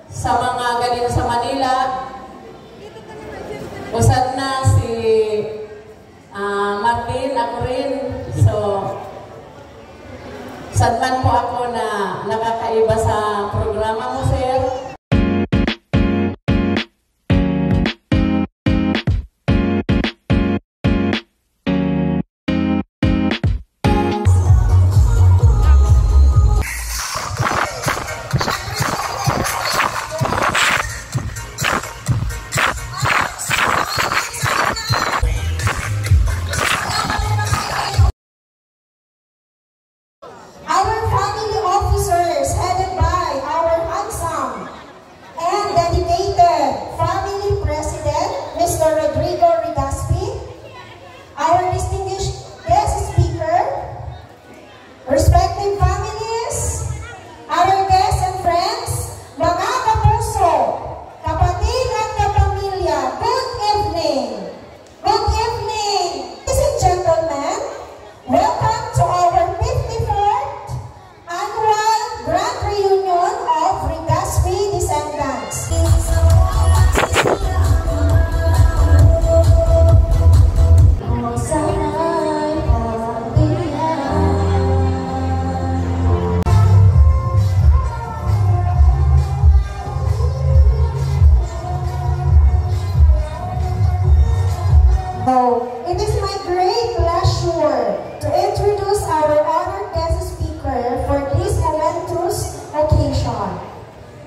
sa mga galing sa Manila. Usad na si Martin, ako rin. So, sadman po ako na nakakaiba sa programa mo, sir. It is my great pleasure to introduce our honored guest speaker for this momentous occasion.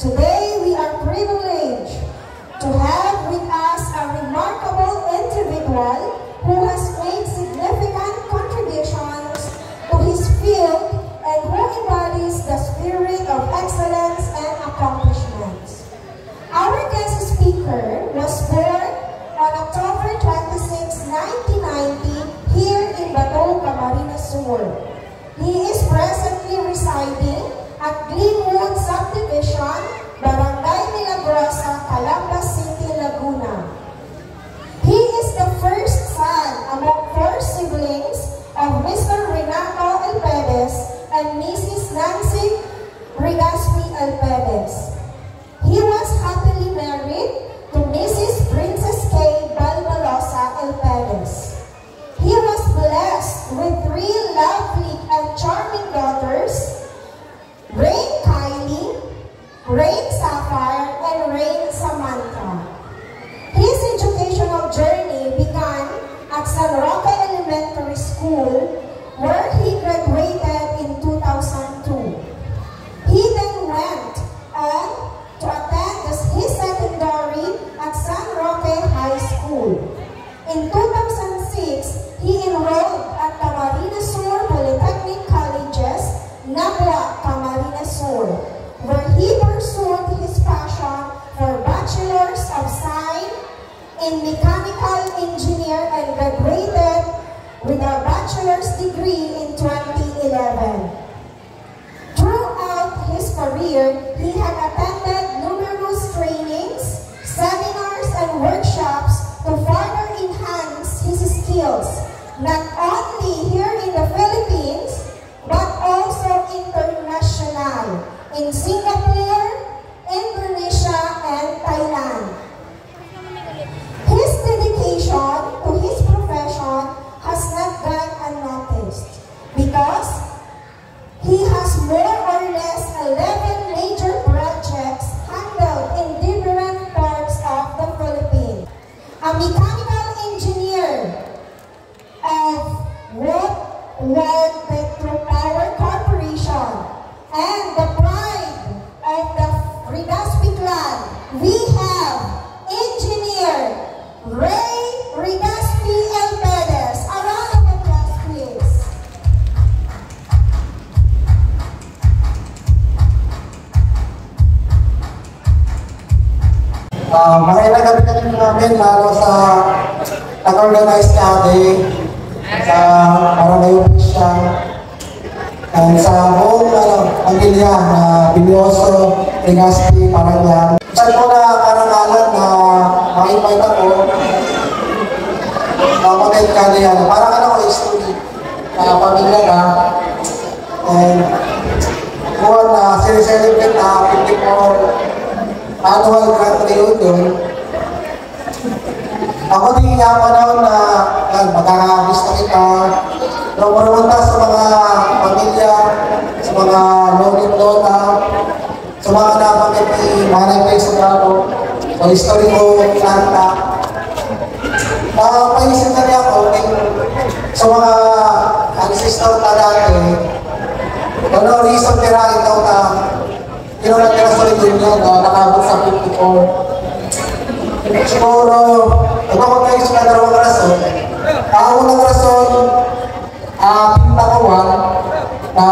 Today, we are privileged to have with us a remarkable individual who has made significant contributions to his field and who embodies the spirit of excellence and accomplishments. Our guest speaker was born on October 26, 1990, here in Bato, Camarines Sur. He is presently residing at Greenwood Subdivision, Barangay Milagrosa, Calamba City, Laguna. He is the first son among 4 siblings of Mr. Renato Elpedes and Mrs. Nancy Rigaspi Elpedes. He was happily married to Mrs. Princess K. Balbalosa Elpedes. He was blessed with 3 lovely and charming daughters, Rain Kylie, Rain Sapphire, and Rain Samantha. His educational journey began at San Roque Elementary School, where he graduated in 2002. He then went on to attend his secondary at San Roque High School. In 2006, he enrolled at Camarines Sur Polytechnic Colleges, Nabla, Camarines Sur, where he pursued his passion for Bachelor's of Science in Mechanical Engineer and graduated with a bachelor's degree in 2011. Throughout his career, he had attended numerous trainings, seminars, and workshops to further enhance his skills, not only here in the Philippines, but also international, in Singapore, Indonesia, and Thailand. His dedication to his profession has not gone unnoticed because he has more or less 11 major projects handled in different parts of the Philippines. A mechanical engineer of World Petropower Corporation and the pride of the Rigaspi clan, we have Engineer Ray Rigaspi Elpedes. A round of applause, please. Magandang gabi na rin namin lalo sa nag-organize natin sa Barangay Official and sa buong pamilya na Bilyoso, Rigaspi, Parañan. Isa po na karangalan na ma-invite ako na model ka niya. Parang ano ko history na pamilya na and buwan na sineselebrate na 54 annual grand reunion. Ako din yung panahon na magkakabis na kita. Pero pumunta sa mga pamilya, sa mga lola, sa mga nabanggit ni Manay Peso Bravo, sa history ko, Planta. Paisip na niya ako sa mga ancestor na dati, ano reason tirahin daw na tinatira sa reunion na nakabot sa 54. Siguro, nagpapagkayo sa dalawang rason. Unang rason, pinakawan na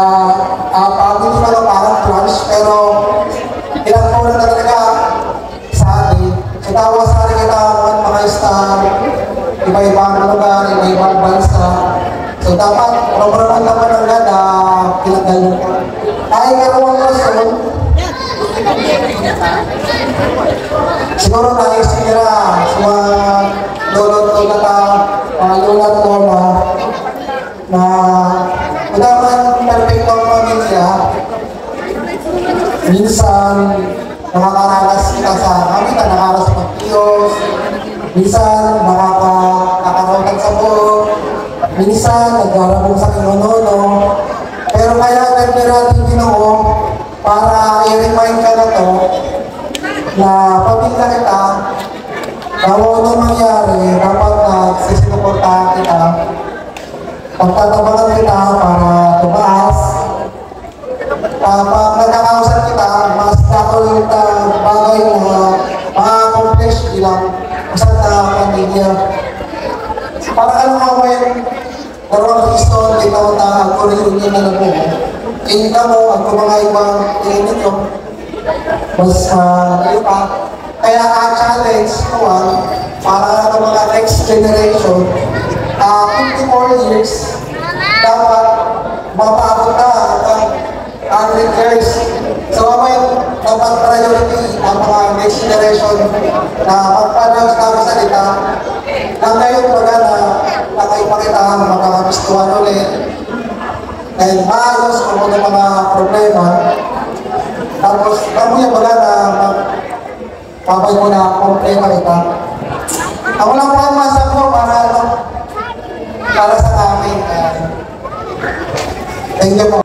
hindi naman parang plunge, pero ilang po na talaga sa atin. So, tawa sa akin kita mga star, iba-ibang lugar, iba-ibang bansa. So, dapat program naman ng ganda, pinagdalo ko. Ay, dalawang rason, siguro naisip nila sa mga lolo-lola na madaman perfecto ang pamilya. Minsan, nakakaranas kita sa kami, nakakaranas sa pagkiyos. Minsan, nakakarotan sa buhok. Minsan, nagdarabong sa kinunono. Pero kaya nagdarating Ginoo para i-remind ka na to na pamilya kita, na ano mangyari, dapat na sisinuportahan kita, pagtatabangan kita para tumaas. Pag nagkakausap kita, mas nakulit na bagay na ma-accomplish bilang usap na pamilya. Para alam mo ngayon, dalawang Kristo, ikaw na ang-reunion na mo. Tingnan mo, ang mga ibang tingin nyo, mas kayo pa. Kaya challenge ko para sa mga next generation, 54 years, dapat mapaabot na ang 100 years. So, dapat priority ang mga next generation na pagpanaw sa salita na ngayon baga na nakaipakita ang mga kapistuhan ulit. Dahil maayos kung ano mga problema. Tapos, kami yung baga na papay mo na problema kita. Ako lang po ang masabi ko para sa amin. Thank you po.